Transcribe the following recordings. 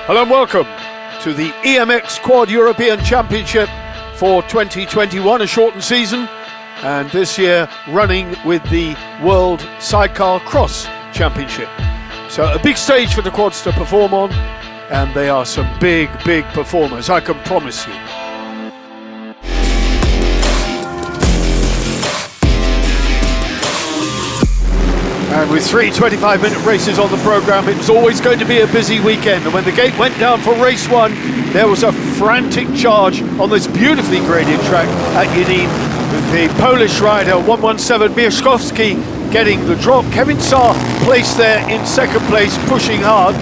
Hello and welcome to the EMX Quad European Championship for 2021, a shortened season, and this year running with the World Sidecarcross Championship. So a big stage for the quads to perform on, and they are some big performers, I can promise you. And with 3 25-minute races on the programme, it was always going to be a busy weekend. And when the gate went down for race 1, there was a frantic charge on this beautifully graded track at Jenin, with the Polish rider 117 Mieszkowski getting the drop. Kevin Saar placed there in second place, pushing hard.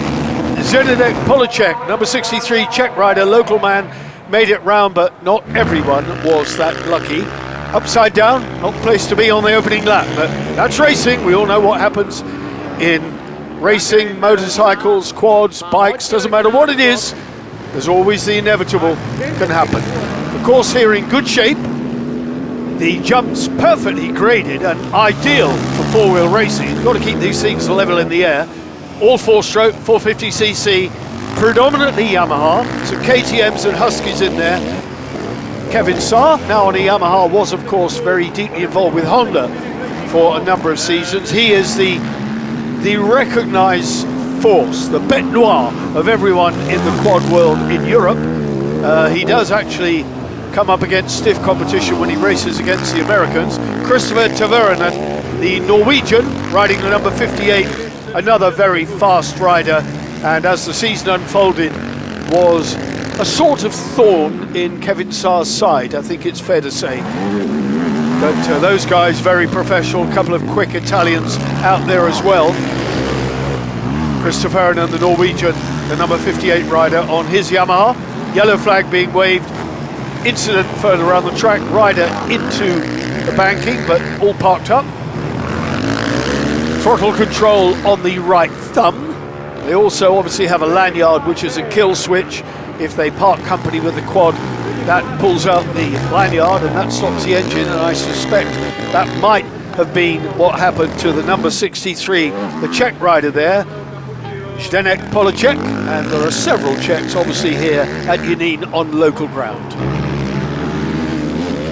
Zdeněk Polacek, number 63, Czech rider, local man, made it round, but not everyone was that lucky. Upside down, not place to be on the opening lap, but that's racing. We all know what happens in racing, motorcycles, quads, bikes, doesn't matter what it is, there's always the inevitable can happen. The course here in good shape, the jumps perfectly graded and ideal for four-wheel racing. You've got to keep these things level in the air. All four-stroke, 450cc, predominantly Yamaha, some KTMs and Huskies in there. Kevin Saar, now on a Yamaha, was of course very deeply involved with Honda for a number of seasons. He is the recognised force, the bête noire of everyone in the quad world in Europe. He does actually come up against stiff competition when he races against the Americans. Christopher Tveronen, the Norwegian, riding the number 58, another very fast rider, and as the season unfolded was a sort of thorn in Kevin Saar's side, I think it's fair to say. But those guys, very professional, a couple of quick Italians out there as well. Christopher and the Norwegian, the number 58 rider on his Yamaha. Yellow flag being waved. Incident further around the track, rider into the banking, but all parked up. Throttle control on the right thumb. They also obviously have a lanyard, which is a kill switch. If they part company with the quad, that pulls out the lanyard and that stops the engine, and I suspect that might have been what happened to the number 63, the Czech rider there, Zdeněk Polacek, and there are several Czechs obviously here at Jenin on local ground.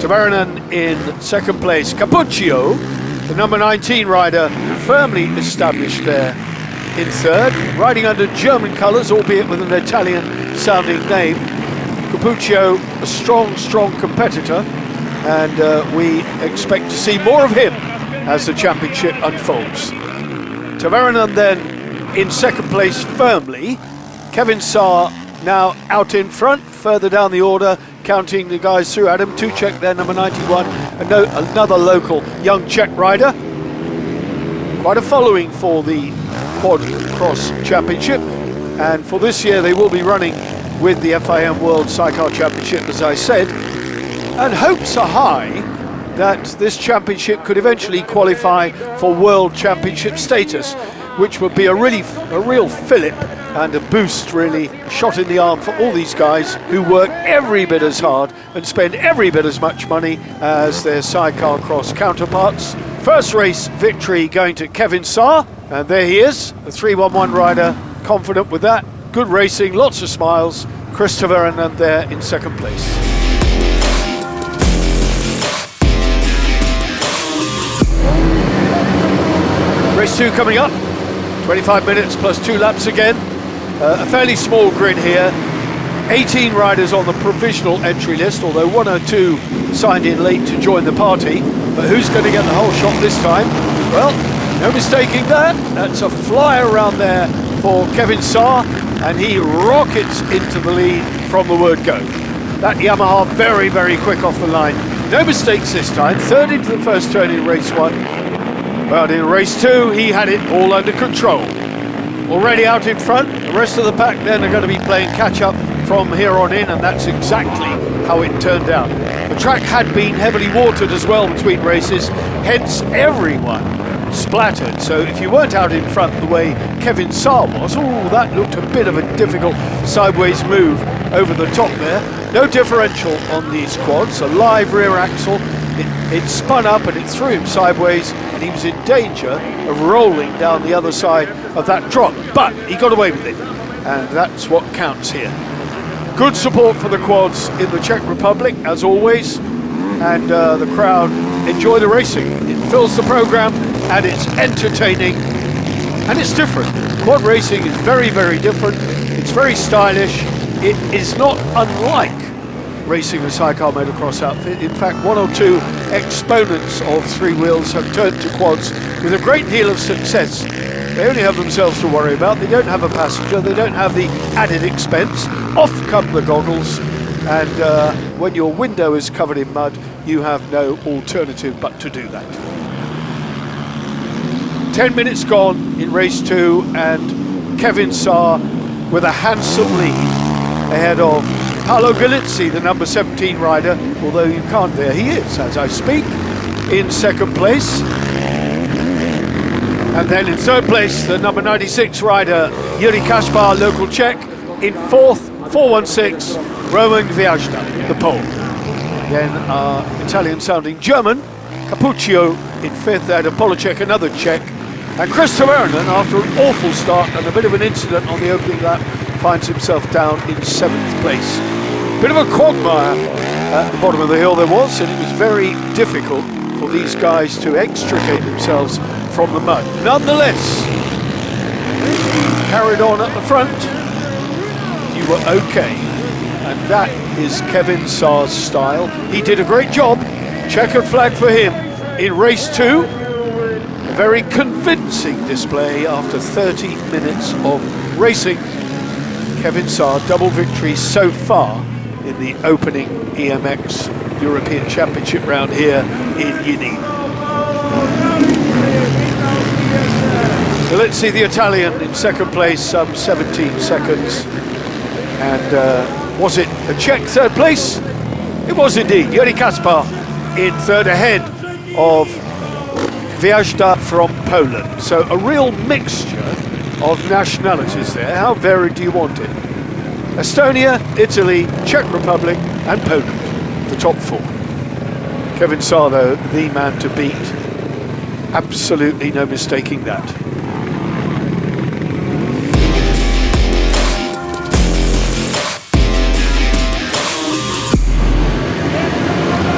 Tveronen in second place, Cappuccio, the number 19 rider, firmly established there in third, riding under German colours, albeit with an Italian-sounding name. Cappuccio, a strong competitor, and we expect to see more of him as the championship unfolds. Tveronen then in second place firmly. Kevin Saar now out in front, further down the order, counting the guys through. Adam Tuchek there, number 91, another local young Czech rider. Quite a following for the Quad Cross Championship, and for this year they will be running with the FIM World Sidecar Championship, as I said, and hopes are high that this championship could eventually qualify for World Championship status, which would be a real fillip and a boost, really, shot in the arm for all these guys who work every bit as hard and spend every bit as much money as their sidecar cross counterparts. First race victory going to Kevin Saar, and there he is, the 311 rider, confident with that. Good racing, lots of smiles. Christopher and there in second place. Race 2 coming up, 25 minutes plus 2 laps again. A fairly small grid here. 18 riders on the provisional entry list, although 1 or 2 signed in late to join the party. But who's going to get the whole shot this time? Well, no mistaking that. That's a fly around there for Kevin Saar, and he rockets into the lead from the word go. That Yamaha very quick off the line. No mistakes this time. Third into the first turn in race 1. But in race 2, he had it all under control. Already out in front, the rest of the pack then are going to be playing catch-up from here on in, and that's exactly how it turned out. The track had been heavily watered as well between races, hence everyone splattered. So if you weren't out in front the way Kevin Saar was, that looked a bit of a difficult sideways move over the top there. No differential on these quads, a live rear axle. It spun up and it threw him sideways, and he was in danger of rolling down the other side of that drop, but he got away with it. and that's what counts here. Good support for the quads in the Czech Republic, as always, and the crowd enjoy the racing. It fills the program, and it's entertaining, and it's different. Quad racing is very, very different. It's very stylish. It is not unlike racing a sidecar motocross outfit. In fact, one or two exponents of three wheels have turned to quads with a great deal of success. They only have themselves to worry about. They don't have a passenger. They don't have the added expense. Off come the goggles, and when your window is covered in mud, you have no alternative but to do that. 10 minutes gone in race 2, and Kevin Saar with a handsome lead ahead of Paolo Galizzi, the number 17 rider, although you can't, there he is as I speak, in second place. And then in third place, the number 96 rider, Yuri Kaspar, local Czech. In fourth, 416, Roman Gwiazda, the Pole. Then our Italian-sounding German, Cappuccio, in fifth, ahead of Polacek, another Czech. And Chris Tavernan, after an awful start and a bit of an incident on the opening lap, finds himself down in seventh place. Bit of a quagmire at the bottom of the hill there was, and it was very difficult for these guys to extricate themselves from the mud. Nonetheless, carried on at the front, you were okay. And that is Kevin Saar's style. He did a great job. Checkered flag for him in race 2. A very convincing display after 30 minutes of racing. Kevin Saar, double victory so far in the opening EMX European Championship round here in Yini. So let's see the Italian in second place, some 17 seconds. And was it a Czech third place? It was indeed. Yuri Kaspar in third ahead of Gwiazda from Poland. So a real mixture of nationalities there. How varied do you want it? Estonia, Italy, Czech Republic and Poland, the top 4. Kevin Saar, though, the man to beat. Absolutely no mistaking that.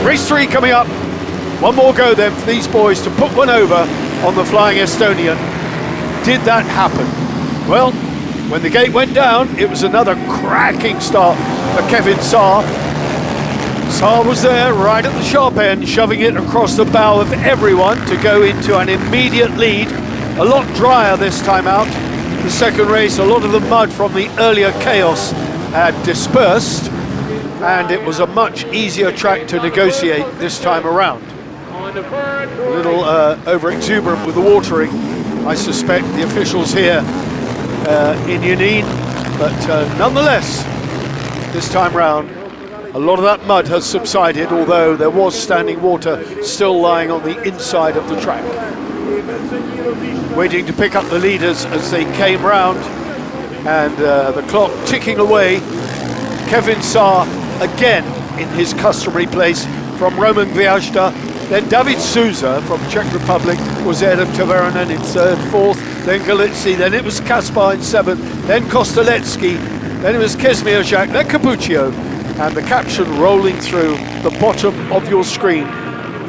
Race 3 coming up. One more go then for these boys to put one over on the flying Estonian. Did that happen? Well, when the gate went down, it was another cracking start for Kevin Saar. Saar was there right at the sharp end, shoving it across the bow of everyone to go into an immediate lead. A lot drier this time out. The second race, a lot of the mud from the earlier chaos had dispersed, and it was a much easier track to negotiate this time around. A little over-exuberant with the watering, I suspect, the officials here in Yunin, but nonetheless, this time round, a lot of that mud has subsided, although there was standing water still lying on the inside of the track. Waiting to pick up the leaders as they came round, and the clock ticking away. Kevin Saar again in his customary place from Roman Gwiazda. Then David Souza from Czech Republic was ahead of Tavernan in third, fourth, then Galizzi, then it was Kaspar in seventh, then Kosteletsky, then it was Kazmierczak, then Cappuccio, and the caption rolling through the bottom of your screen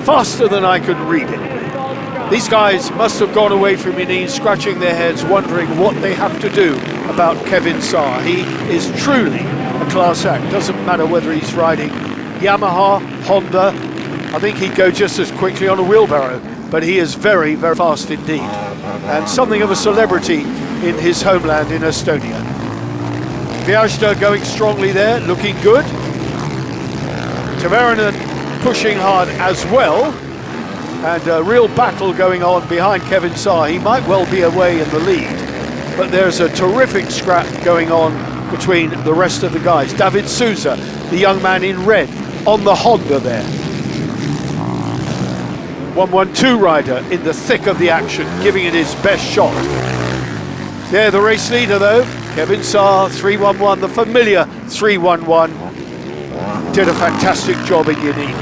faster than I could read it. These guys must have gone away from Yunin scratching their heads, wondering what they have to do about Kevin Saar. He is truly a class act. Doesn't matter whether he's riding Yamaha, Honda. I think he'd go just as quickly on a wheelbarrow, but he is very, very fast indeed, and something of a celebrity in his homeland in Estonia. Gwiazda going strongly there, looking good. Tavernan pushing hard as well, and a real battle going on behind Kevin Saar. He might well be away in the lead, but there's a terrific scrap going on between the rest of the guys. David Souza, the young man in red, on the Honda there. 112 rider in the thick of the action, giving it his best shot. There, the race leader though, Kevin Saar, 311, the familiar 311, did a fantastic job in Yunin.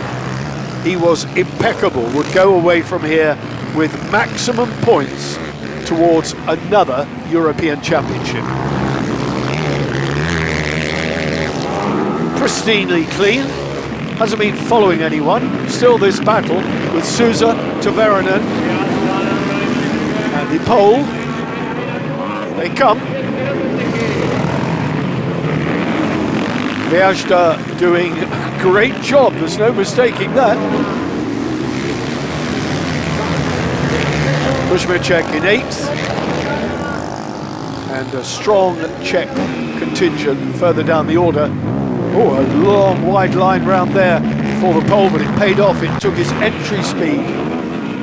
He was impeccable, would go away from here with maximum points towards another European Championship. pristinely clean. Hasn't been following anyone. Still this battle with Sousa, Tavernen, and the pole. They come. Viajda doing a great job, there's no mistaking that. Kuzmicek in 8th. And a strong Czech contingent further down the order. Oh, a long wide line round there for the pole, but it paid off. It took his entry speed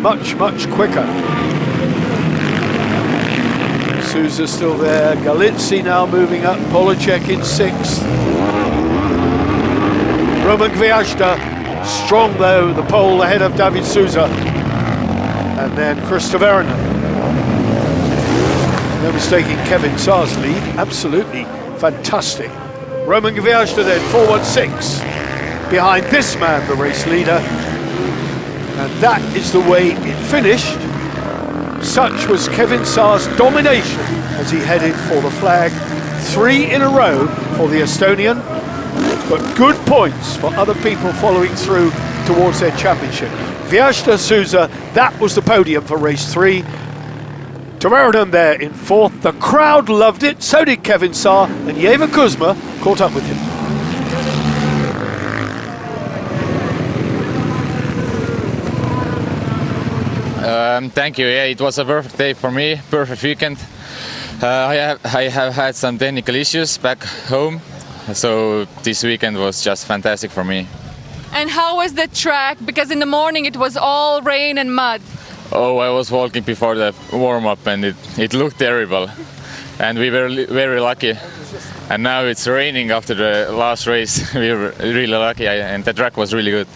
much, much quicker. Sousa still there, Galitzi now moving up, Polacek in 6th. Roman Gwiazda, strong though, the pole ahead of David Sousa. And then Chris Tavernen. No mistaking Kevin Saar's lead, absolutely fantastic. Roman Gwiazda then, 4:16, behind this man, the race leader. And that is the way it finished. Such was Kevin Saar's domination as he headed for the flag. 3 in a row for the Estonian, but good points for other people following through towards their championship. Gwiazda, Sousa, that was the podium for race 3. Tavernen there in 4th. The crowd loved it, so did Kevin Saar, and Jeva Kuzma caught up with him. Thank you. Yeah, it was a perfect day for me, perfect weekend. I have had some technical issues back home, so this weekend was just fantastic for me. And how was the track? Because in the morning it was all rain and mud. Oh, I was walking before the warm-up and it looked terrible. And we were very lucky. And now it's raining after the last race. We were really lucky and the track was really good.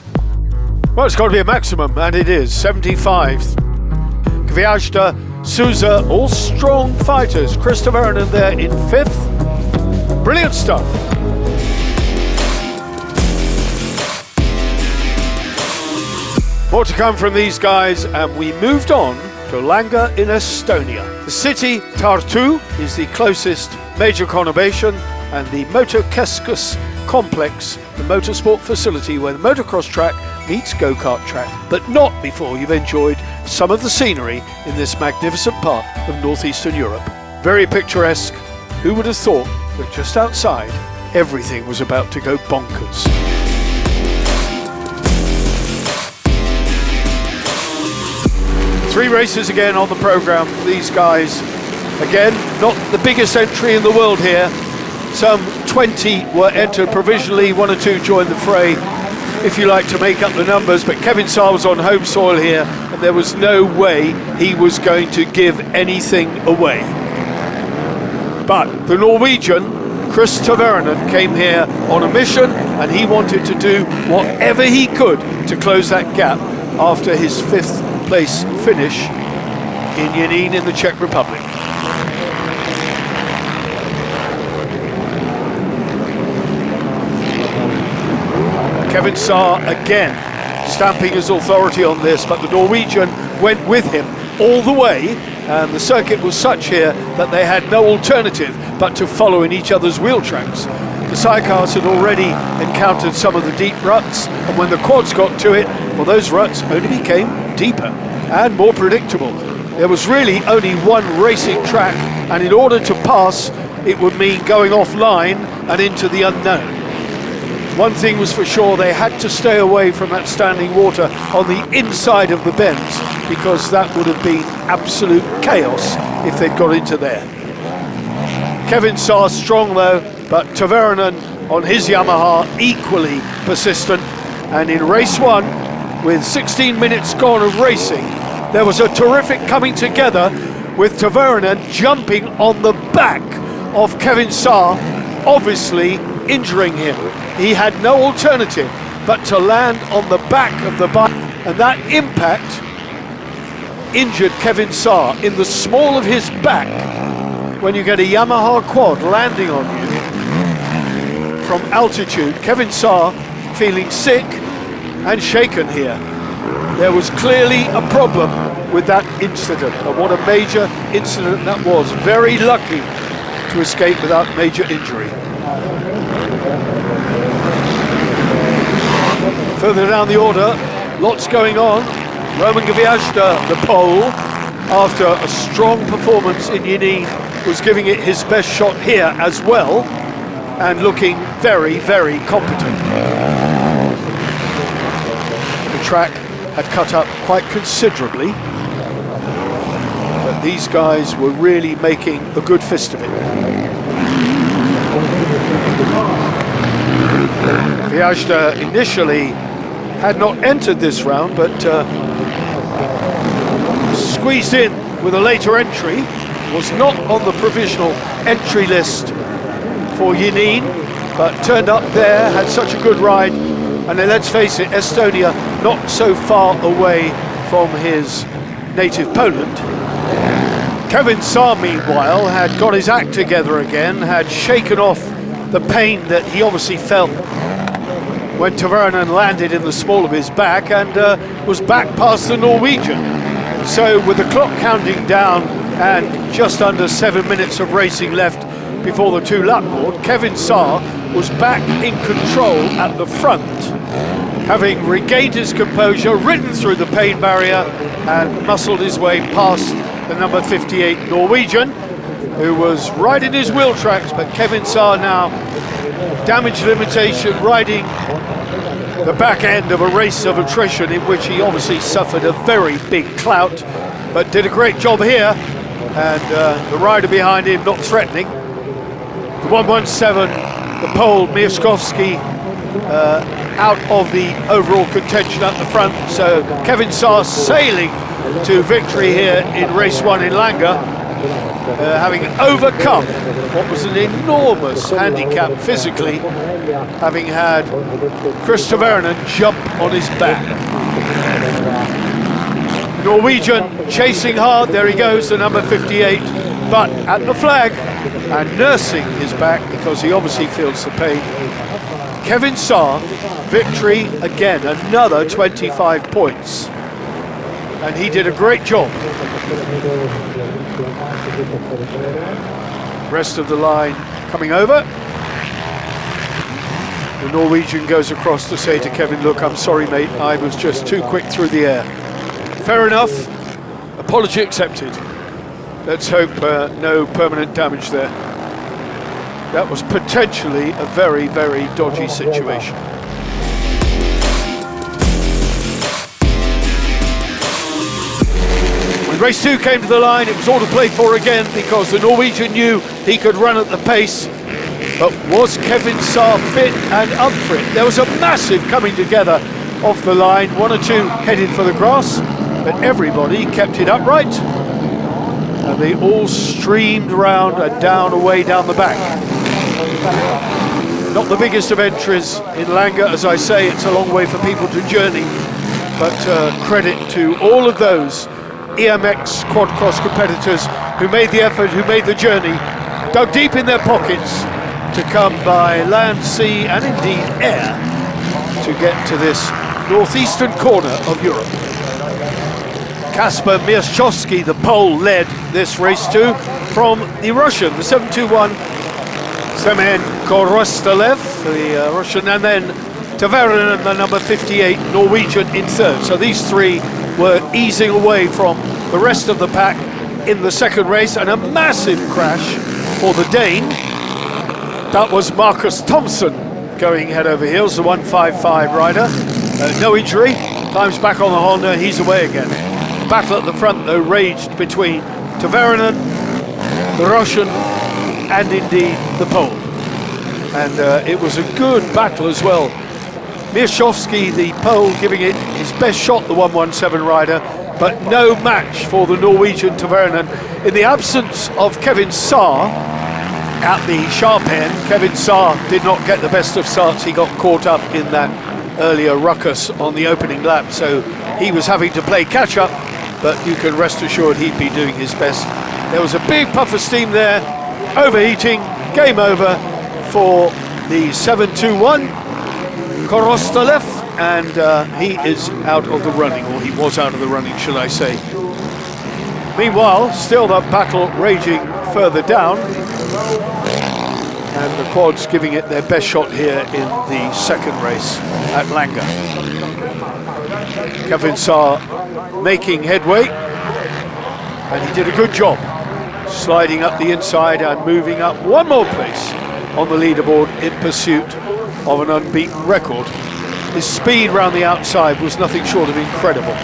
Well, it's got to be a maximum, and it is, 75. Gwiazda, Sousa, all strong fighters. Chris Tavernen there in 5th. Brilliant stuff. More to come from these guys, and we moved on to Langa in Estonia. The city, Tartu, is the closest major conurbation, and the Motokeskus complex, the motorsport facility where the motocross track meets go-kart track, but not before you've enjoyed some of the scenery in this magnificent part of northeastern Europe. Very picturesque. Who would have thought that just outside, everything was about to go bonkers. Three races again on the programme for these guys. Again, not the biggest entry in the world here. Some 20 were entered provisionally, 1 or 2 joined the fray, if you like to make up the numbers, but Kevin Saar was on home soil here, and there was no way he was going to give anything away. But the Norwegian, Chris Tavernen, came here on a mission, and he wanted to do whatever he could to close that gap after his 5th place finish in Jenin in the Czech Republic. Kevin Saar again stamping his authority on this, but the Norwegian went with him all the way, and the circuit was such here that they had no alternative but to follow in each other's wheel tracks. The sidecars had already encountered some of the deep ruts, and when the quads got to it, well, those ruts only became deeper and more predictable. There was really only one racing track, and in order to pass, it would mean going offline and into the unknown. One thing was for sure, they had to stay away from that standing water on the inside of the bends, because that would have been absolute chaos if they'd got into there. Kevin Saar strong though, but Tavernen on his Yamaha equally persistent, and in race 1, with 16 minutes gone of racing, there was a terrific coming together with Tavernen jumping on the back of Kevin Saar, obviously injuring him. He had no alternative but to land on the back of the bike, and that impact injured Kevin Saar in the small of his back. When you get a Yamaha quad landing on you from altitude, Kevin Saar feeling sick and shaken here. There was clearly a problem with that incident, and what a major incident that was. Very lucky to escape without major injury. Further down the order, lots going on. Roman Gwiazda, the pole, after a strong performance in Jenin, was giving it his best shot here as well, and looking very, very competent. The track had cut up quite considerably, but these guys were really making a good fist of it. Gwiazda initially had not entered this round, but squeezed in with a later entry, was not on the provisional entry list for Jenin, but turned up there, had such a good ride, and then let's face it, Estonia not so far away from his native Poland. Kevin Saar, meanwhile, had got his act together again, had shaken off the pain that he obviously felt when Tavernen landed in the small of his back, and was back past the Norwegian. So with the clock counting down and just under 7 minutes of racing left before the two-lap board, Kevin Saar was back in control at the front, having regained his composure, ridden through the pain barrier and muscled his way past the number 58 Norwegian, who was right in his wheel tracks. But Kevin Saar now, damage limitation, riding the back end of a race of attrition in which he obviously suffered a very big clout, but did a great job here, and the rider behind him not threatening. The 117, the Pole Mieszkowski, out of the overall contention at the front, so Kevin Saar sailing to victory here in race 1 in Langa, having overcome what was an enormous handicap physically, having had Chris Tavernen jump on his back. Norwegian chasing hard, there he goes, the number 58, but at the flag and nursing his back because he obviously feels the pain. Kevin Saar, victory again, another 25 points. And he did a great job. Rest of the line coming over. The Norwegian goes across to say to Kevin, look, I'm sorry, mate, I was just too quick through the air. Fair enough, apology accepted. Let's hope no permanent damage there. That was potentially a very, very dodgy situation. When race 2 came to the line, it was all to play for again because the Norwegian knew he could run at the pace. But was Kevin Saar fit and up for it? There was a massive coming together off the line. 1 or 2 headed for the grass, but everybody kept it upright. And they all streamed round and down, away down the back. Not the biggest of entries in Langa, as I say, it's a long way for people to journey. But credit to all of those EMX Quad Cross competitors who made the effort, who made the journey, dug deep in their pockets to come by land, sea and indeed air to get to this northeastern corner of Europe. Kasper Mieszkowski, the Pole, led this race 2 from the Russian, the 721 Semen Korostalev, the Russian, and then Tavernen and the number 58 Norwegian in third. So these three were easing away from the rest of the pack in the second race, and a massive crash for the Dane. That was Marcus Thompson going head over heels, the 155 rider. No injury, climbs back on the Honda, he's away again. Battle at the front though raged between Tavernen, the Russian, and indeed the Pole. And it was a good battle as well. Mieszkowski, the Pole, giving it his best shot, the 117 rider, but no match for the Norwegian Tavernen. In the absence of Kevin Saar at the sharp end, Kevin Saar did not get the best of starts. He got caught up in that earlier ruckus on the opening lap, so he was having to play catch up, but you can rest assured he'd be doing his best. There was a big puff of steam there, overheating, game over for the 721 Korostalev, and he is out of the running, or he was out of the running, should I say. Meanwhile, still the battle raging further down, And the quads giving it their best shot here in the second race at Langa. Kevin Saar making headway, and he did a good job sliding up the inside and moving up one more place on the leaderboard in pursuit of an unbeaten record. His speed round the outside was nothing short of incredible.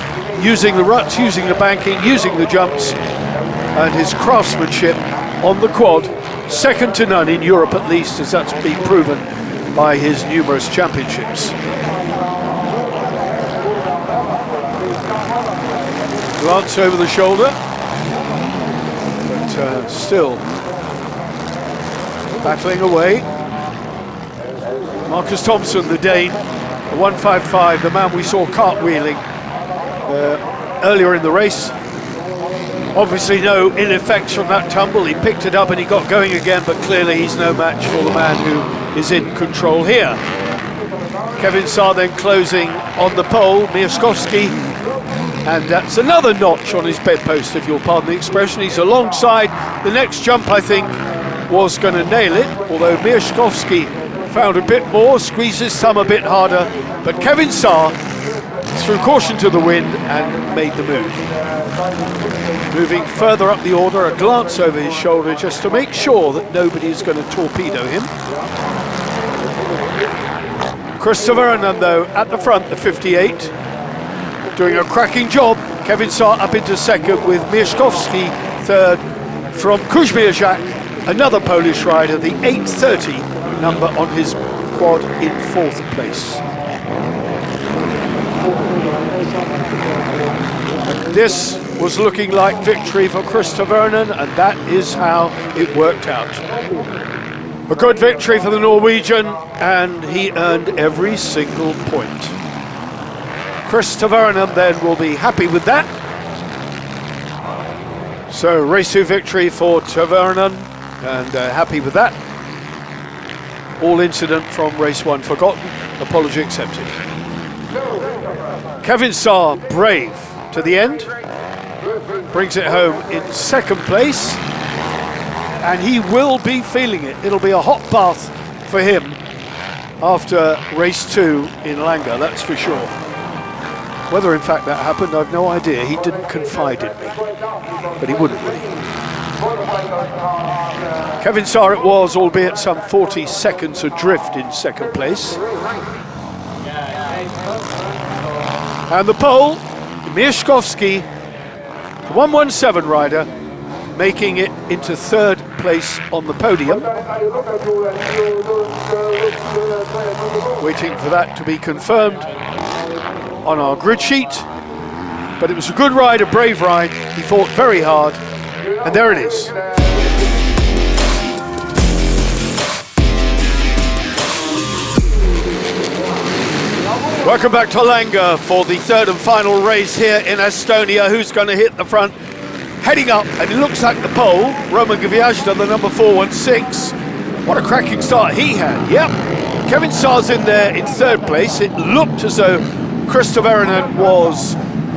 Using the ruts, using the banking, using the jumps, and his craftsmanship on the quad, second to none in Europe at least, as that's been proven by his numerous championships. Glance over the shoulder, but still battling away. Marcus Thompson, the Dane, the 155, the man we saw cartwheeling earlier in the race. Obviously no ill effects from that tumble. He picked it up and he got going again, but clearly he's no match for the man who is in control here. Kevin Saar then closing on the pole, Mieszkowski, and that's another notch on his bedpost, if you'll pardon the expression. He's alongside. The next jump, I think, was going to nail it, although Mieszkowski found a bit more, squeezes some a bit harder, but Kevin Saar threw caution to the wind and made the move. Moving further up the order, a glance over his shoulder just to make sure that nobody is going to torpedo him. Christopher Vernon, though, at the front, the 58, doing a cracking job. Kevin Saar up into second with Mieszkowski third from Kuzmieszak, another Polish rider, the 830 number on his quad, in fourth place. This was looking like victory for Christopher Vernon, and that is how it worked out. A good victory for the Norwegian, and he earned every single point. Christopher Vernon then will be happy with that. So race 2 victory for Vernon, and happy with that. All incident from race 1 forgotten, apology accepted. Kevin Saar, brave to the end, brings it home in second place, and he will be feeling it. It'll be a hot bath for him after race 2 in Langa, that's for sure. Whether in fact that happened, I've no idea. He didn't confide in me, but he wouldn't really. Kevin Saar it was, albeit some 40 seconds adrift in second place. And the pole, Mieszkowski, the 117 rider, making it into third place on the podium. Waiting for that to be confirmed on our grid sheet. But it was a good ride, a brave ride. He fought very hard, and there it is. Welcome back to Langa for the third and final race here in Estonia. Who's going to hit the front? Heading up, and it looks like the pole, Roman Gwiazda, the number 416. What a cracking start he had. Yep, Kevin Saar's in there in third place. It looked as though Christopher Vernon was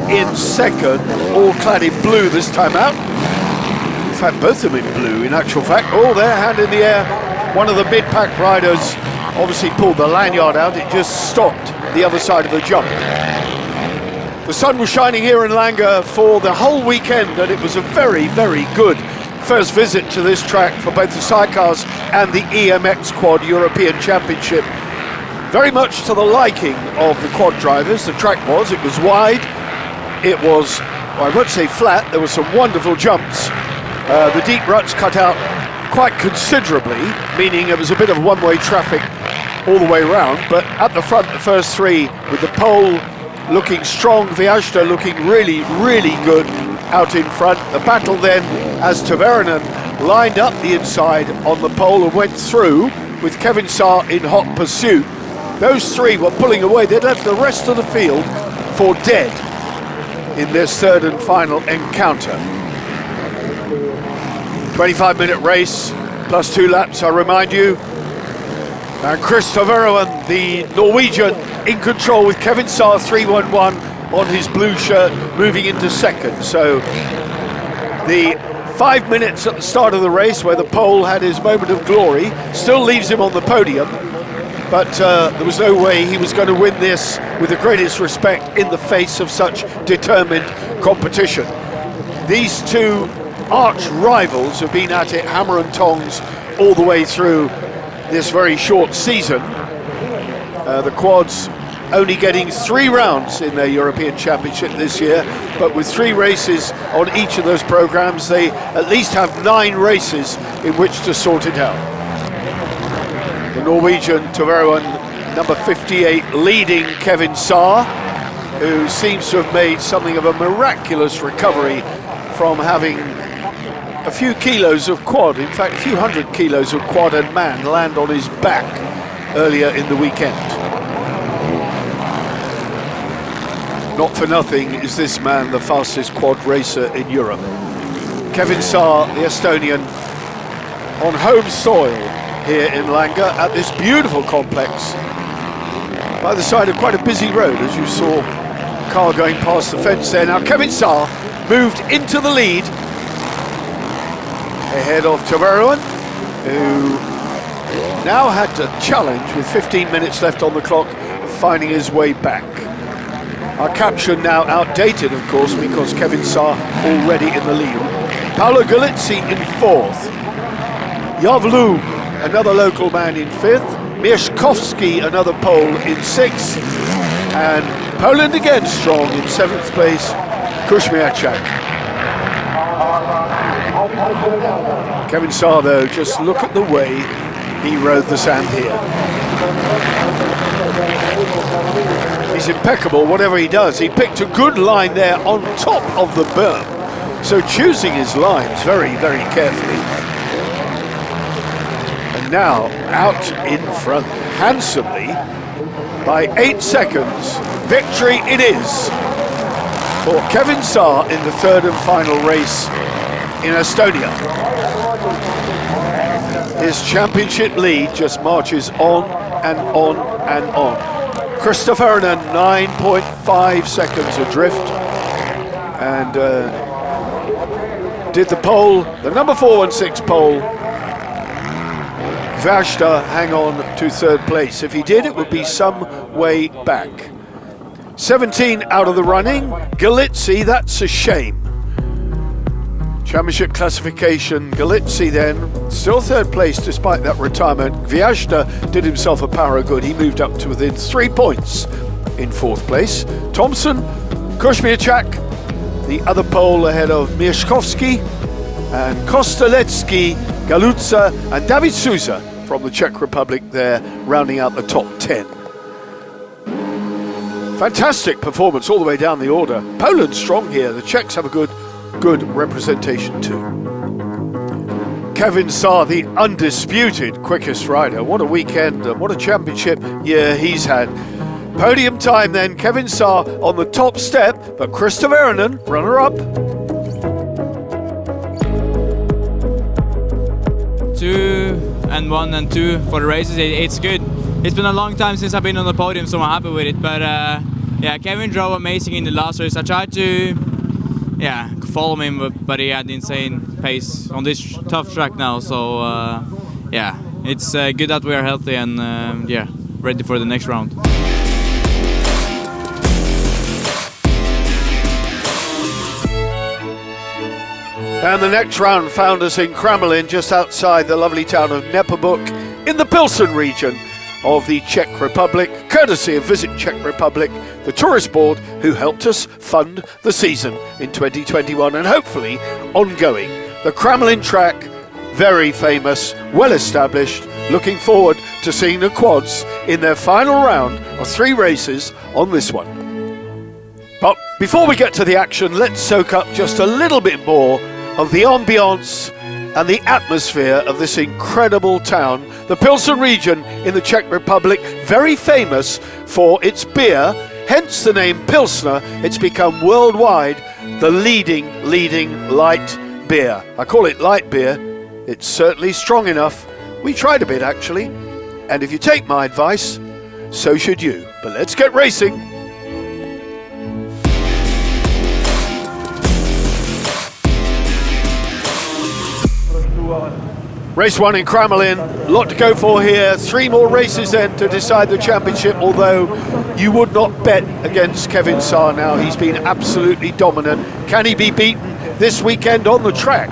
in second, all clad in blue this time out. In fact, both of them in blue, in actual fact. Oh, their hand in the air. One of the mid-pack riders obviously pulled the lanyard out. It just stopped the other side of the jump. The sun was shining here in Langa for the whole weekend, and it was a very, very good first visit to this track for both the sidecars and the EMX Quad European Championship. Very much to the liking of the quad drivers. The track was, it was wide, it was, well, I won't say flat, there were some wonderful jumps. The deep ruts cut out quite considerably, meaning it was a bit of one-way traffic all the way around, but at the front, the first three, with the pole looking strong, Gwiazda looking really, really good out in front. The battle then, as Vernon lined up the inside on the pole and went through with Kevin Saar in hot pursuit. Those three were pulling away. They'd left the rest of the field for dead in this third and final encounter. 25-minute race, plus 2 laps, I remind you. And Christopher Vernon, the Norwegian, in control with Kevin Saar 311 on his blue shirt, moving into second. So the 5 minutes at the start of the race where the Pole had his moment of glory, still leaves him on the podium, but there was no way he was going to win this with the greatest respect in the face of such determined competition. These two arch rivals have been at it hammer and tongs all the way through this very short season. The quads only getting 3 rounds in their European Championship this year, but with 3 races on each of those programs, they at least have 9 races in which to sort it out. The Norwegian Tveroen, number 58, leading Kevin Saar, who seems to have made something of a miraculous recovery from having a few kilos of quad, in fact a few hundred kilos of quad and man land on his back earlier in the weekend. Not for nothing is this man the fastest quad racer in Europe. Kevin Saar, the Estonian, on home soil here in Langa at this beautiful complex by the side of quite a busy road, as you saw a car going past the fence there. Now Kevin Saar moved into the lead ahead of Tveroen, who now had to challenge with 15 minutes left on the clock, finding his way back. Our caption now outdated, of course, because Kevin Saar already in the lead. Paolo Galizzi in 4th. Javlu, another local man, in 5th. Mieszkowski, another Pole, in 6th. And Poland again strong in 7th place, Kuźmiaczak. Kevin Saar, though, just look at the way he rode the sand here. He's impeccable, whatever he does. He picked a good line there on top of the berm. So choosing his lines very, very carefully. And now out in front handsomely by 8 seconds. Victory it is for Kevin Saar in the 3rd and final race in Estonia. His championship lead just marches on and on and on. Christopher Ernan 9.5 seconds adrift, and did the pole, the number 4 and 6 pole, Vashta hang on to 3rd place. If he did, it would be some way back. 17 out of the running. Galizzi, that's a shame. Championship classification, Galizzi then, still 3rd place despite that retirement. Vashta did himself a power of good. He moved up to within 3 points in 4th place. Thompson, Kuźmiaczak, the other pole ahead of Mieszkowski, and Kostelecki, Galutza, and David Souza from the Czech Republic there, rounding out the top 10. Fantastic performance all the way down the order. Poland strong here. The Czechs have a good representation too. Kevin Saar, the undisputed quickest rider. What a weekend and what a championship year he's had. Podium time then, Kevin Saar on the top step, but Christopher Ernan, runner-up. 2 and 1 and 2 for the races. It's good. It's been a long time since I've been on the podium, so I'm happy with it. But yeah, Kevin drove amazing in the last race. I tried to follow him, but he had insane pace on this tough track now. So yeah, it's good that we are healthy and ready for the next round. And the next round found us in Kremlin, just outside the lovely town of Nepomuk, in the Pilsen region of the Czech Republic, courtesy of Visit Czech Republic, the tourist board who helped us fund the season in 2021 and hopefully ongoing. The Kremlin track, very famous, well established. Looking forward to seeing the quads in their final round of 3 races on this one. But before we get to the action, let's soak up just a little bit more of the ambience and the atmosphere of this incredible town. The Pilsen region in the Czech Republic, very famous for its beer, hence the name Pilsner. It's become worldwide the leading light beer. I call it light beer. It's certainly strong enough. We tried a bit actually, and if you take my advice, so should you. But let's get racing. Race 1 in Kremlin, lot to go for here. 3 more races then to decide the championship, although you would not bet against Kevin Saar now. He's been absolutely dominant. Can he be beaten this weekend on the track?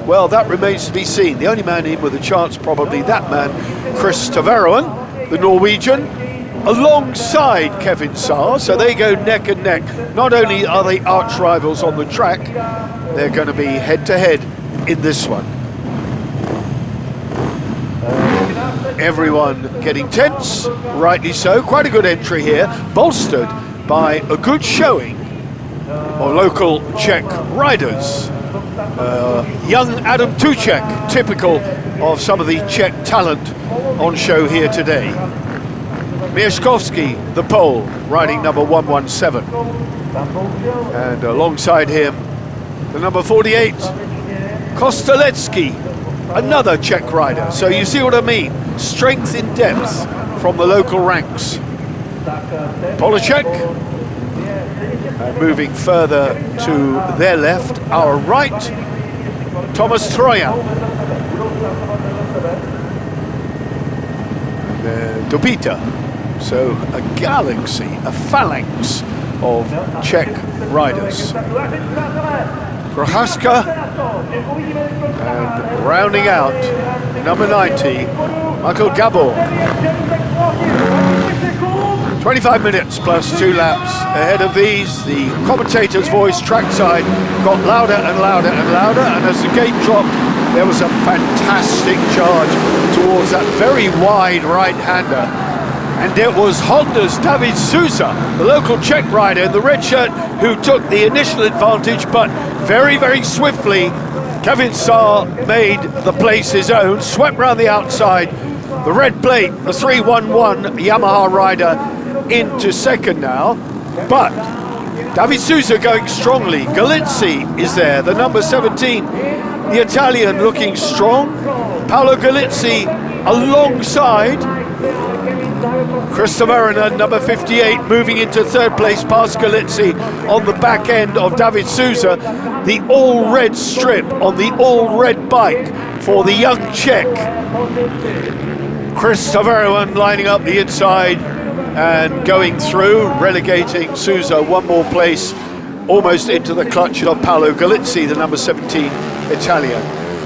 Well, that remains to be seen. The only man in with a chance, probably that man, Chris Taveroen, the Norwegian, alongside Kevin Saar. So they go neck and neck. Not only are they arch rivals on the track, they're going to be head-to-head in this one. Everyone getting tense, rightly so. Quite a good entry here, bolstered by a good showing of local Czech riders. Young Adam Tuchek, typical of some of the Czech talent on show here today. Mieszkowski, the Pole, riding number 117. And alongside him, the number 48, Kostelecki, another Czech rider. So you see what I mean? Strength in depth from the local ranks. Polacek, and moving further to their left, our right, Thomas Trojan. Dobita. So a galaxy, a phalanx of Czech riders. Prochaska, and rounding out, number 90, Michael Gabor. 25 minutes plus 2 laps ahead of these. The commentator's voice trackside got louder and louder and louder, and as the gate dropped, there was a fantastic charge towards that very wide right-hander. And it was Honda's David Sousa, the local Czech rider in the red shirt, who took the initial advantage, but very, very swiftly, Kevin Saar made the place his own, swept round the outside. The red plate, the 311 Yamaha rider, into second now. But David Sousa going strongly. Galizzi is there, the number 17, the Italian looking strong. Paolo Galizzi alongside Chris Taveroen, number 58, moving into third place past Galizzi on the back end of David Sousa. The all-red strip on the all-red bike for the young Czech. Chris Taveroen lining up the inside and going through, relegating Sousa one more place, almost into the clutch of Paolo Galizzi, the number 17 Italian.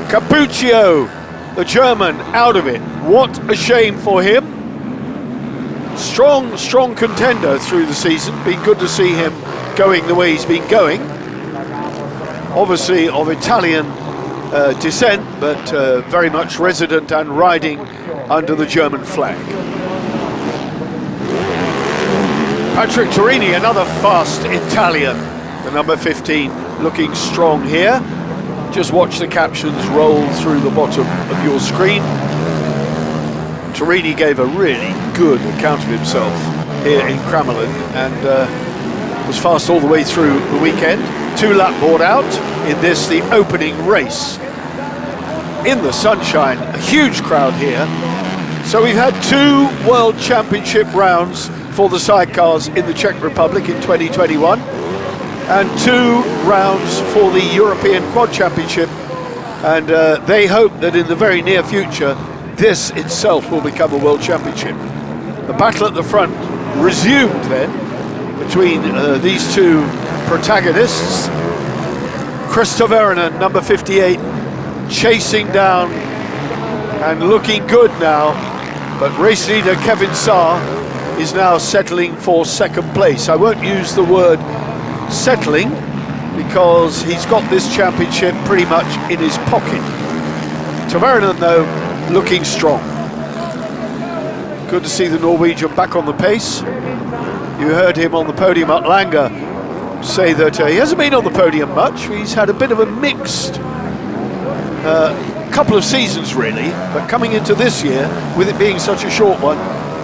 Cappuccio, the German, out of it. What a shame for him. Strong contender through the season. Been good to see him going the way he's been going. Obviously of Italian descent, but very much resident and riding under the German flag. Patrick Turini, another fast Italian, the number 15, looking strong here. Just watch the captions roll through the bottom of your screen. Turini gave a really good account of himself here in Kremlin and was fast all the way through the weekend. 2-lap board out in this, the opening race. In the sunshine, a huge crowd here. So we've had 2 World Championship rounds for the sidecars in the Czech Republic in 2021 and 2 rounds for the European Quad Championship, and they hope that in the very near future this itself will become a World Championship. The battle at the front resumed then between these 2 protagonists. Chris Taveroen, number 58, chasing down and looking good now, but race leader Kevin Saar is now settling for second place. I won't use the word settling because he's got this championship pretty much in his pocket. Taveroen, though, looking strong. Good to see the Norwegian back on the pace. You heard him on the podium at Langa say that he hasn't been on the podium much. He's had a bit of a mixed couple of seasons really, but coming into this year, with it being such a short one,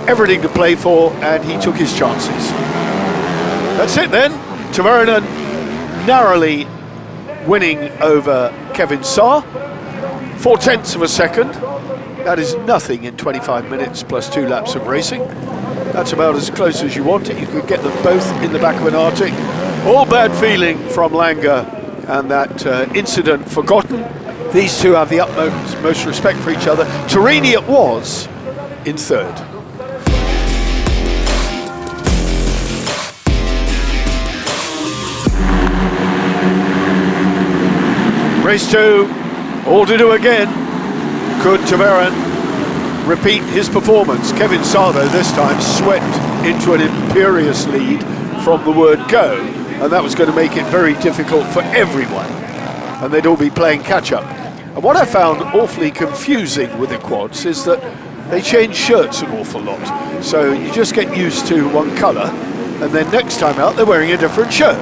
everything to play for, and he took his chances. That's it then. Taveroen narrowly winning over Kevin Saar. 0.4 of a second. That is nothing in 25 minutes plus 2 laps of racing. That's about as close as you want it. You could get them both in the back of an Arctic. All bad feeling from Langa and that incident forgotten. These two have the utmost most respect for each other. Torini it was in third. Race 2, all to do again. Could Taveran repeat his performance? Kevin Sardo this time swept into an imperious lead from the word go, and that was going to make it very difficult for everyone, and they'd all be playing catch-up. And what I found awfully confusing with the quads is that they change shirts an awful lot, so you just get used to one colour, and then next time out they're wearing a different shirt.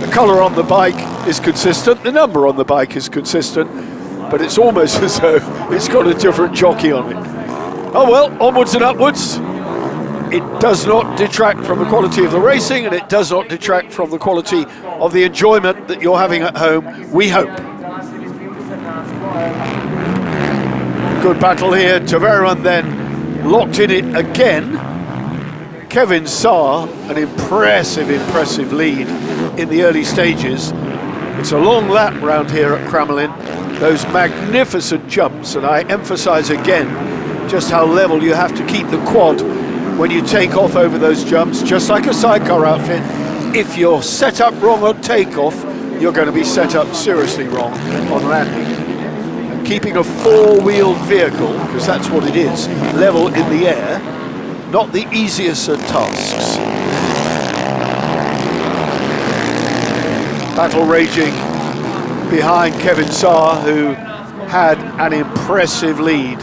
The colour on the bike is consistent, the number on the bike is consistent, but it's almost as though it's got a different jockey on it. Oh well, onwards and upwards. It does not detract from the quality of the racing, and it does not detract from the quality of the enjoyment that you're having at home, we hope. Good battle here. Taveran then locked in it again. Kevin Saar, an impressive lead in the early stages. It's a long lap round here at Kremlin. Those magnificent jumps, and I emphasize again just how level you have to keep the quad when you take off over those jumps, just like a sidecar outfit. If you're set up wrong on takeoff, you're going to be set up seriously wrong on landing. And keeping a four-wheeled vehicle, because that's what it is, level in the air, not the easiest of tasks. Battle raging behind Kevin Saar, who had an impressive lead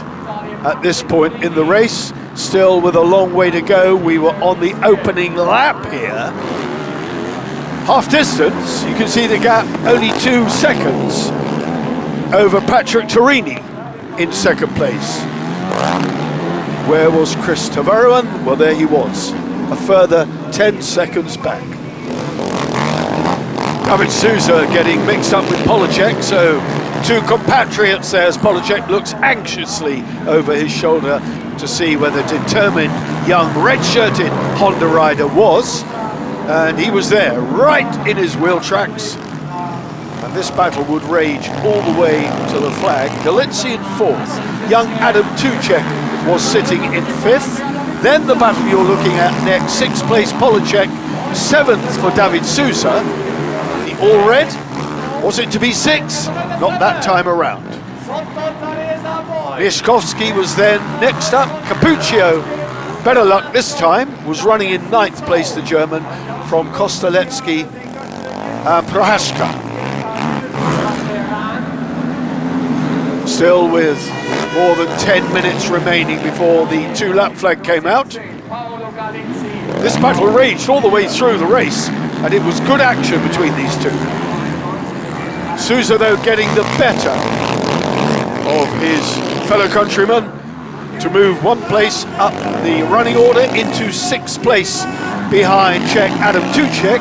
at this point in the race. Still with a long way to go. We were on the opening lap here. Half distance, you can see the gap, only 2 seconds over Patrick Torini in second place. Where was Chris Taveran? Well, there he was, a further 10 seconds back. David Souza getting mixed up with Polacek, so two compatriots there as Polacek looks anxiously over his shoulder to see where the determined young red-shirted Honda rider was, and he was there, right in his wheel tracks. And this battle would rage all the way to the flag. Galitzi in fourth, young Adam Tuchek was sitting in fifth. Then the battle you're looking at next, sixth place Polacek, seventh for David Souza. The all red, was it to be six? Not that time around. Mieszkowski was then next up. Cappuccio, better luck this time, was running in ninth place, the German, from Kosteletsky and Prohaska. Still with more than 10 minutes remaining before the 2-lap flag came out. This battle raged all the way through the race, and it was good action between these two. Souza, though, getting the better of his fellow countryman to move one place up the running order into sixth place behind Czech Adam Tuchek,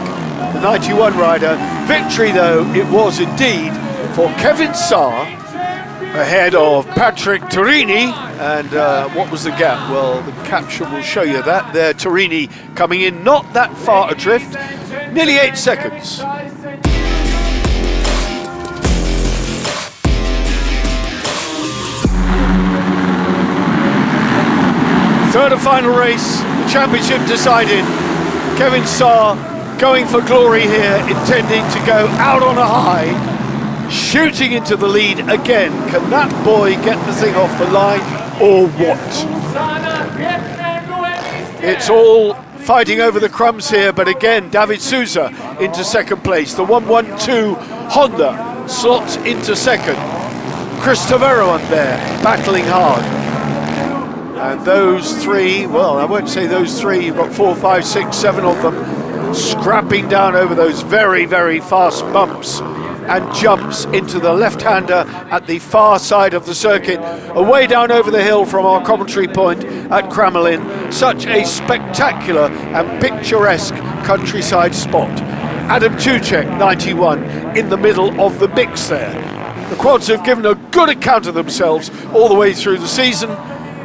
the 91 rider. Victory, though, it was indeed for Kevin Saar ahead of Patrick Torini. And what was the gap? Well, the caption will show you that. There, Torini coming in not that far adrift, nearly 8 seconds. Third and final race, the championship decided. Kevin Saar going for glory here, intending to go out on a high, shooting into the lead again. Can that boy get the thing off the line, or what? It's all fighting over the crumbs here, but again, David Souza into second place. The 112 Honda slots into second. Chris Taveran there, battling hard. And those three, well, I won't say those three, you've got 4, 5, 6, 7 of them scrapping down over those very, very fast bumps and jumps into the left-hander at the far side of the circuit, away down over the hill from our commentary point at Kremlin. Such a spectacular and picturesque countryside spot. Adam Tuchek, 91, in the middle of the mix there. The quads have given a good account of themselves all the way through the season,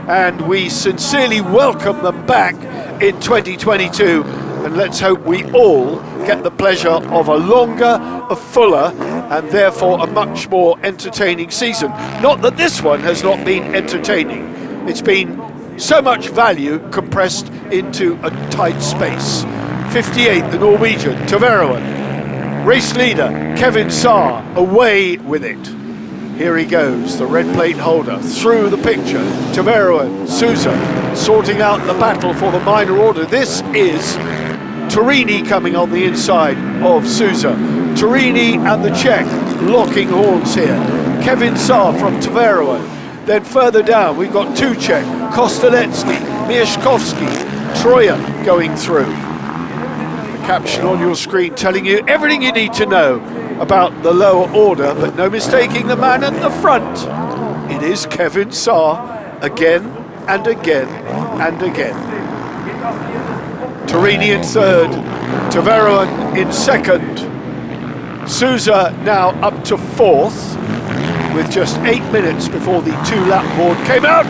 and we sincerely welcome them back in 2022 and let's hope we all get the pleasure of a longer, a fuller, and therefore a much more entertaining season. Not that this one has not been entertaining. It's been so much value compressed into a tight space. 58, the Norwegian, Taveroen. Race leader, Kevin Saar, away with it. Here he goes, the red plate holder, through the picture. Taveroen, Sousa, sorting out the battle for the minor order. This is Torini coming on the inside of Sousa. Torini and the Czech locking horns here. Kevin Saar from Taveroen. Then further down, we've got two Czech, Kosteletsky, Mieszkowski, Trojan going through. The caption on your screen telling you everything you need to know about the lower order, but no mistaking the man at the front. It is Kevin Saar again and again and again. Torini in third, Taveroen in second. Sousa now up to fourth, with just 8 minutes before the two-lap board came out,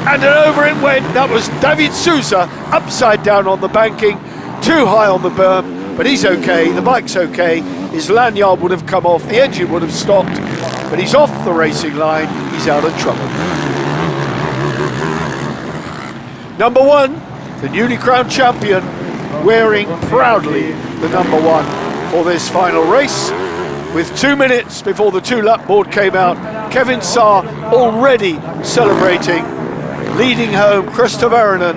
and over it went. That was David Sousa, upside down on the banking, too high on the berm, but he's okay, the bike's okay. His lanyard would have come off, the engine would have stopped, but he's off the racing line, he's out of trouble. Number one, the newly crowned champion, wearing proudly the number one for this final race. With 2 minutes before the two-lap board came out, Kevin Saar already celebrating, leading home Chris Taveroen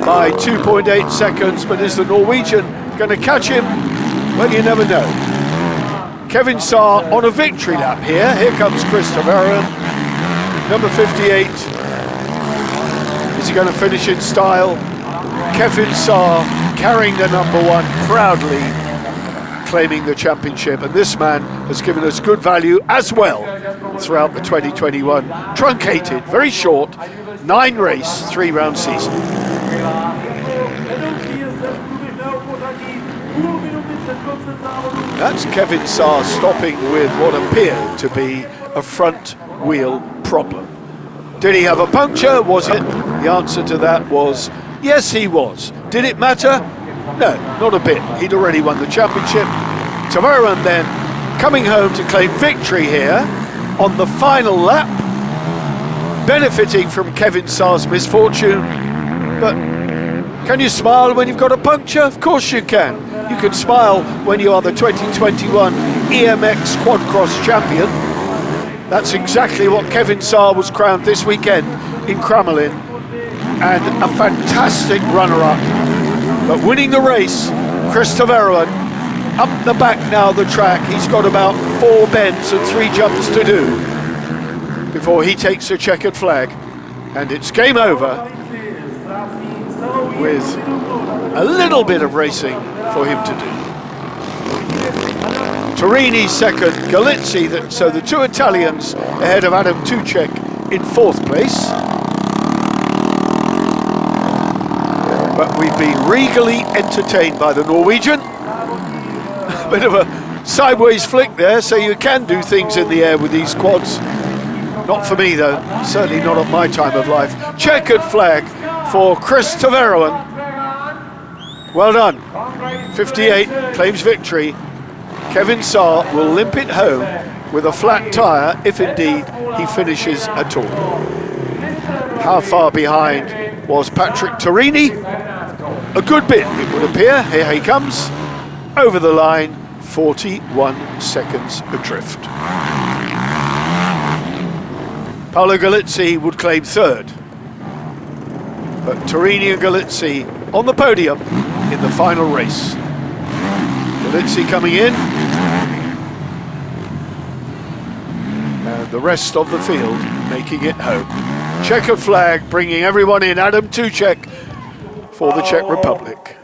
by 2.8 seconds, but is the Norwegian going to catch him? Well, you never know. Kevin Saar on a victory lap here. Here comes Chris Taveroen, number 58. Is he going to finish in style? Kevin Saar carrying the number one proudly, claiming the championship, and this man has given us good value as well throughout the 2021 truncated, very short, 9-race, 3-round season. That's Kevin Saar stopping with what appeared to be a front wheel problem. Did he have a puncture? Was it? The answer to that was yes, he was. Did it matter? No, not a bit. He'd already won the championship. Taveroen then coming home to claim victory here on the final lap, benefiting from Kevin Saar's misfortune. But can you smile when you've got a puncture? Of course you can. You can smile when you are the 2021 EMX Quads Champion. That's exactly what Kevin Saar was crowned this weekend in Kremlin, and a fantastic runner-up. But winning the race, Chris Taveroen, up the back now the track. He's got about 4 bends and 3 jumps to do before he takes the checkered flag, and it's game over with a little bit of racing for him to do. Torini second, Galizzi, so the two Italians ahead of Adam Tuchek in 4th place. But we've been regally entertained by the Norwegian. A bit of a sideways flick there, so you can do things in the air with these quads. Not for me though, certainly not at my time of life. Checkered flag for Chris Taveroen. Well done. 58 claims victory. Kevin Saar will limp it home with a flat tyre if indeed he finishes at all. How far behind was Patrick Torini? A good bit, it would appear. Here he comes. Over the line, 41 seconds adrift. Paolo Galizzi would claim 3rd. But Torini and Galizzi on the podium in the final race. Galizzi coming in. And the rest of the field making it home. Checkered flag bringing everyone in. Adam Tuchek for the Czech Republic.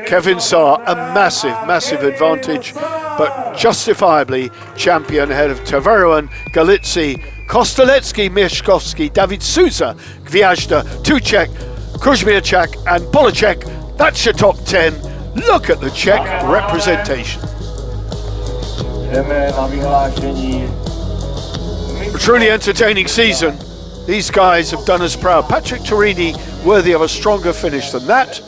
Kevin Saar, a massive advantage, but justifiably champion ahead of Taveroen, Galizzi, Kosteletsky, Mieszkowski, David Sousa, Gwiazda, Tuchek, Kuzmiachak and Polacek. That's your top 10. Look at the Czech representation. A truly entertaining season. These guys have done us proud. Patrick Torini worthy of a stronger finish than that.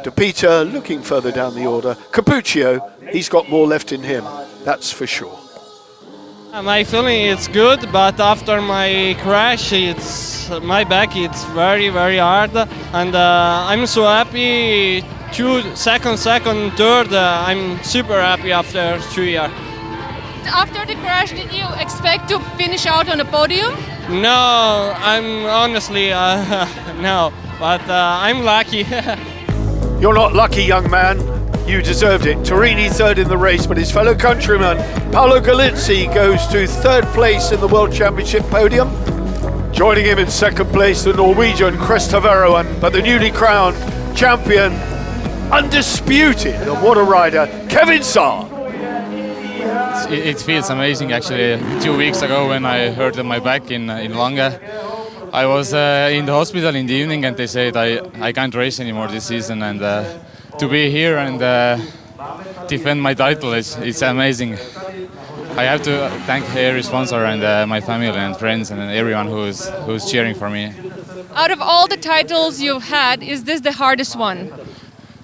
De Peter looking further down the order. Cappuccio, he's got more left in him, that's for sure. My feeling is good, but after my crash, it's my back. It's very hard, and I'm so happy. Second, third. I'm super happy after 2 years. After the crash, did you expect to finish out on the podium? No, I'm honestly no, but I'm lucky. You're not lucky, young man. You deserved it. Torini third in the race, but his fellow countryman Paolo Galizzi goes to third place in the World Championship podium. Joining him in second place, the Norwegian Krestaveroen, but the newly crowned champion, undisputed, and what a rider, Kevin Saar. It feels amazing actually. 2 weeks ago when I hurt my back in Langa, I was in the hospital in the evening and they said I can't race anymore this season, and to be here and defend my title it's amazing. I have to thank every sponsor and my family and friends and everyone who's cheering for me. Out of all the titles you've had, is this the hardest one?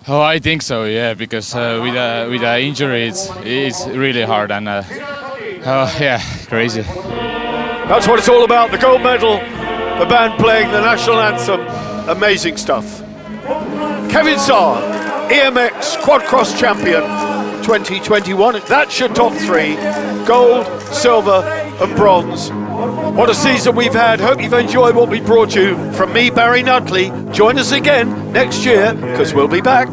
Oh, I think so, yeah, because with a injury it's really hard and oh yeah, crazy. That's what it's all about, the gold medal, the band playing the national anthem, amazing stuff. Kevin Saar, EMX Quad Champion 2021, that's your top three, gold, silver and bronze. What a season we've had. Hope you've enjoyed what we brought you. From me, Barry Nutley, join us again next year because we'll be back.